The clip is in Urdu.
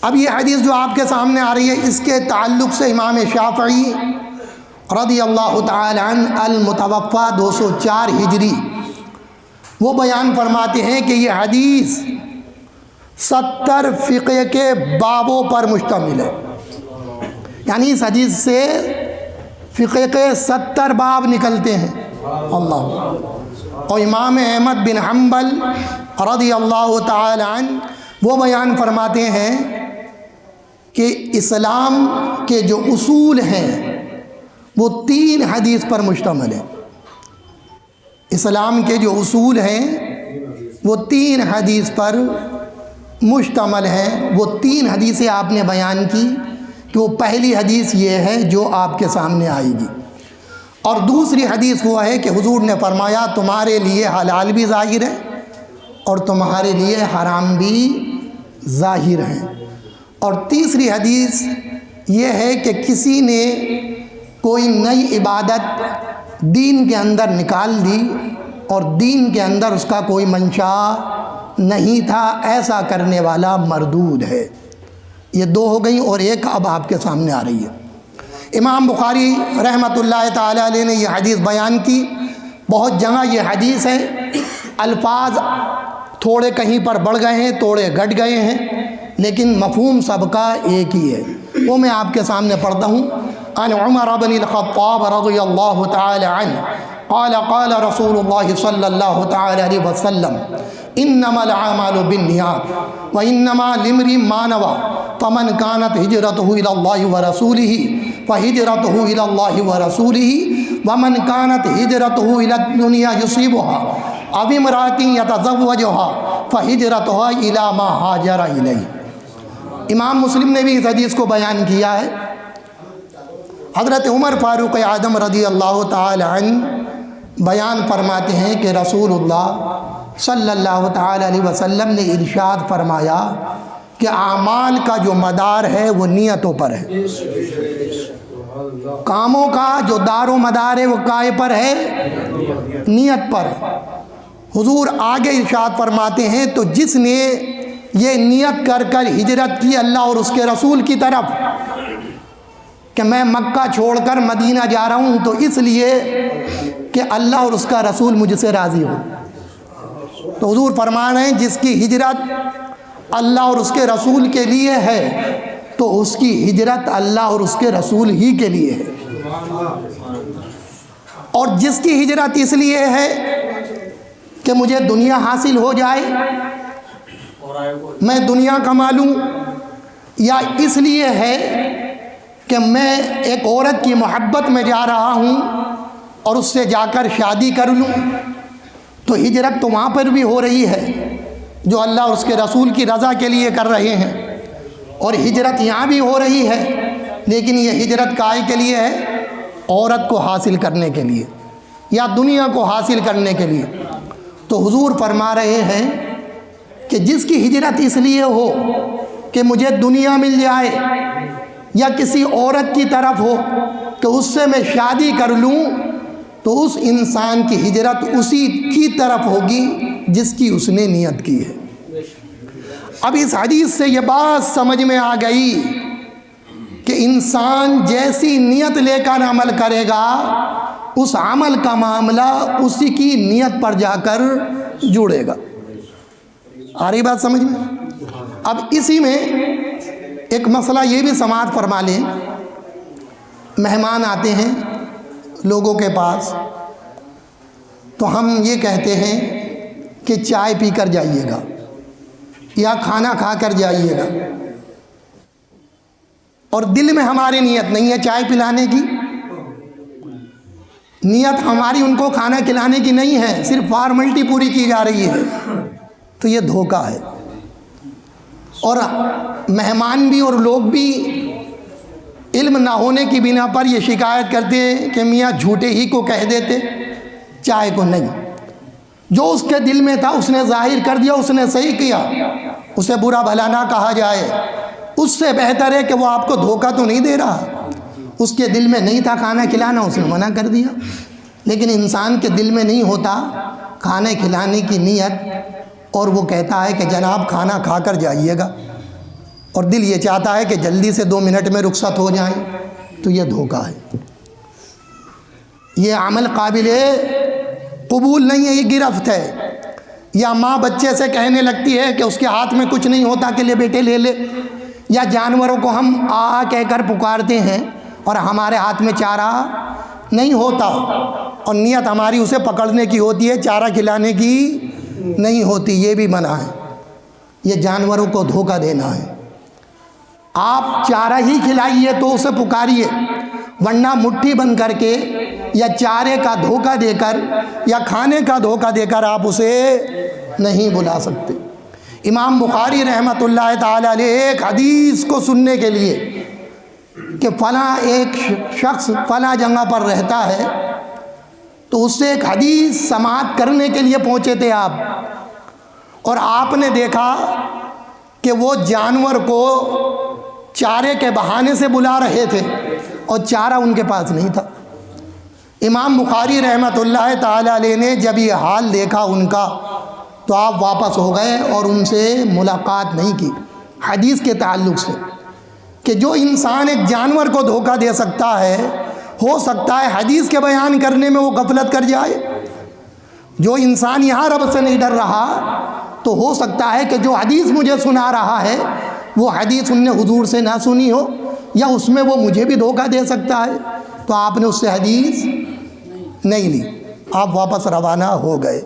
اب یہ حدیث جو آپ کے سامنے آ رہی ہے، اس کے تعلق سے امام شافعی رضی اللہ تعالی عنہ المتوفی 204 ہجری وہ بیان فرماتے ہیں کہ یہ حدیث 70 فقہ کے بابوں پر مشتمل ہے، یعنی اس حدیث سے فقہ کے 70 باب نکلتے ہیں۔ اللہ اور امام احمد بن حنبل رضی اللہ تعالی عنہ وہ بیان فرماتے ہیں کہ اسلام کے جو اصول ہیں وہ 3 حدیث پر مشتمل ہے۔ اسلام کے جو اصول ہیں وہ 3 حدیث پر مشتمل ہیں۔ وہ 3 حدیثیں آپ نے بیان کی کہ وہ پہلی حدیث یہ ہے جو آپ کے سامنے آئے گی، اور دوسری حدیث وہ ہے کہ حضور نے فرمایا تمہارے لیے حلال بھی ظاہر ہے اور تمہارے لیے حرام بھی ظاہر ہے، اور تیسری حدیث یہ ہے کہ کسی نے کوئی نئی عبادت دین کے اندر نکال دی اور دین کے اندر اس کا کوئی منشا نہیں تھا، ایسا کرنے والا مردود ہے۔ یہ 2 ہو گئیں اور ایک اب آپ کے سامنے آ رہی ہے۔ امام بخاری رحمۃ اللہ تعالی علیہ نے یہ حدیث بیان کی، بہت جگہ یہ حدیث ہے، الفاظ تھوڑے کہیں پر بڑھ گئے ہیں، تھوڑے گھٹ گئے ہیں، لیکن مفہوم سب کا ایک ہی ہے۔ وہ میں آپ کے سامنے پڑھتا ہوں۔ عن عمر بن الخطاب رضی اللہ تعالی عنہ قال قال رسول اللہ صلی اللہ تعالی علیہ وسلم انما الاعمال بالنیات وانما لامرئ ما نوى فمن كانت هجرته الى الله ورسوله فهجرته الى الله ورسوله ومن كانت هجرته الى الدنيا يصيبها او امرأة يتزوجها فهجرتها الى ما هاجر اليه۔ امام مسلم نے بھی اس حدیث کو بیان کیا ہے۔ حضرت عمر فاروق اعظم رضی اللہ تعالی عنہ بیان فرماتے ہیں کہ رسول اللہ صلی اللہ تعالی علیہ وسلم نے ارشاد فرمایا کہ اعمال کا جو مدار ہے وہ نیتوں پر ہے، کاموں کا جو دار و مدار ہے وہ کائے پر ہے؟ نیت پر۔ حضور آگے ارشاد فرماتے ہیں تو جس نے یہ نیت کر کر ہجرت کی اللہ اور اس کے رسول کی طرف کہ میں مکہ چھوڑ کر مدینہ جا رہا ہوں تو اس لیے کہ اللہ اور اس کا رسول مجھ سے راضی ہو، تو حضور فرما رہے ہیں جس کی ہجرت اللہ اور اس کے رسول کے لیے ہے تو اس کی ہجرت اللہ اور اس کے رسول ہی کے لیے ہے، اور جس کی ہجرت اس لیے ہے کہ مجھے دنیا حاصل ہو جائے، میں دنیا کما لوں، یا اس لیے ہے کہ میں ایک عورت کی محبت میں جا رہا ہوں اور اس سے جا کر شادی کر لوں، تو ہجرت تو وہاں پر بھی ہو رہی ہے جو اللہ اور اس کے رسول کی رضا کے لیے کر رہے ہیں، اور ہجرت یہاں بھی ہو رہی ہے، لیکن یہ ہجرت کائے کے لیے ہے؟ عورت کو حاصل کرنے کے لیے یا دنیا کو حاصل کرنے کے لیے۔ تو حضور فرما رہے ہیں کہ جس کی ہجرت اس لیے ہو کہ مجھے دنیا مل جائے یا کسی عورت کی طرف ہو کہ اس سے میں شادی کر لوں، تو اس انسان کی ہجرت اسی کی طرف ہوگی جس کی اس نے نیت کی ہے۔ اب اس حدیث سے یہ بات سمجھ میں آ گئی کہ انسان جیسی نیت لے کر عمل کرے گا اس عمل کا معاملہ اسی کی نیت پر جا کر جڑے گا۔ آ رہی بات سمجھ میں؟ اب اسی میں ایک مسئلہ یہ بھی سماعت فرما لیں، مہمان آتے ہیں لوگوں کے پاس تو ہم یہ کہتے ہیں کہ چائے پی کر جائیے گا یا کھانا کھا کر جائیے گا، اور دل میں ہماری نیت نہیں ہے چائے پلانے کی، نیت ہماری ان کو کھانا کھلانے کی نہیں ہے، صرف فارملٹی پوری کی جا رہی ہے، تو یہ دھوکہ ہے۔ اور مہمان بھی اور لوگ بھی علم نہ ہونے کی بنا پر یہ شکایت کرتے ہیں کہ میاں جھوٹے ہی کو کہہ دیتے، چائے کو نہیں۔ جو اس کے دل میں تھا اس نے ظاہر کر دیا، اس نے صحیح کیا، اسے برا بھلا نہ کہا جائے۔ اس سے بہتر ہے کہ وہ آپ کو دھوکہ تو نہیں دے رہا، اس کے دل میں نہیں تھا کھانا کھلانا، اس نے منع کر دیا۔ لیکن انسان کے دل میں نہیں ہوتا کھانے کھلانے کی نیت، اور وہ کہتا ہے کہ جناب کھانا کھا کر جائیے گا، اور دل یہ چاہتا ہے کہ جلدی سے 2 منٹ میں رخصت ہو جائیں، تو یہ دھوکہ ہے، یہ عمل قابل قبول نہیں ہے، یہ گرفت ہے۔ یا ماں بچے سے کہنے لگتی ہے کہ اس کے ہاتھ میں کچھ نہیں ہوتا کہ لے بیٹے لے لے، یا جانوروں کو ہم آ کہہ کر پکارتے ہیں اور ہمارے ہاتھ میں چارہ نہیں ہوتا، اور نیت ہماری اسے پکڑنے کی ہوتی ہے، چارہ کھلانے کی نہیں ہوتی، یہ بھی منع ہے، یہ جانوروں کو دھوکہ دینا ہے۔ آپ چارہ ہی کھلائیے تو اسے پکاریے، ورنہ مٹھی بند کر کے یا چارے کا دھوکہ دے کر یا کھانے کا دھوکہ دے کر آپ اسے نہیں بلا سکتے۔ امام بخاری رحمۃ اللہ تعالی علیہ ایک حدیث کو سننے کے لیے کہ فلاں ایک شخص فلاں جگہ پر رہتا ہے، تو اس سے ایک حدیث سماعت کرنے کے لیے پہنچے تھے آپ، اور آپ نے دیکھا کہ وہ جانور کو چارے کے بہانے سے بلا رہے تھے اور چارہ ان کے پاس نہیں تھا۔ امام بخاری رحمۃ اللہ تعالی علیہ نے جب یہ حال دیکھا ان کا، تو آپ واپس ہو گئے اور ان سے ملاقات نہیں کی حدیث کے تعلق سے، کہ جو انسان ایک جانور کو دھوکہ دے سکتا ہے، ہو سکتا ہے حدیث کے بیان کرنے میں وہ غفلت کر جائے۔ جو انسان یہاں رب سے نہیں ڈر رہا، تو ہو سکتا ہے کہ جو حدیث مجھے سنا رہا ہے وہ حدیث ان نے حضور سے نہ سنی ہو، یا اس میں وہ مجھے بھی دھوکہ دے سکتا ہے، تو آپ نے اس سے حدیث نہیں لی، آپ واپس روانہ ہو گئے۔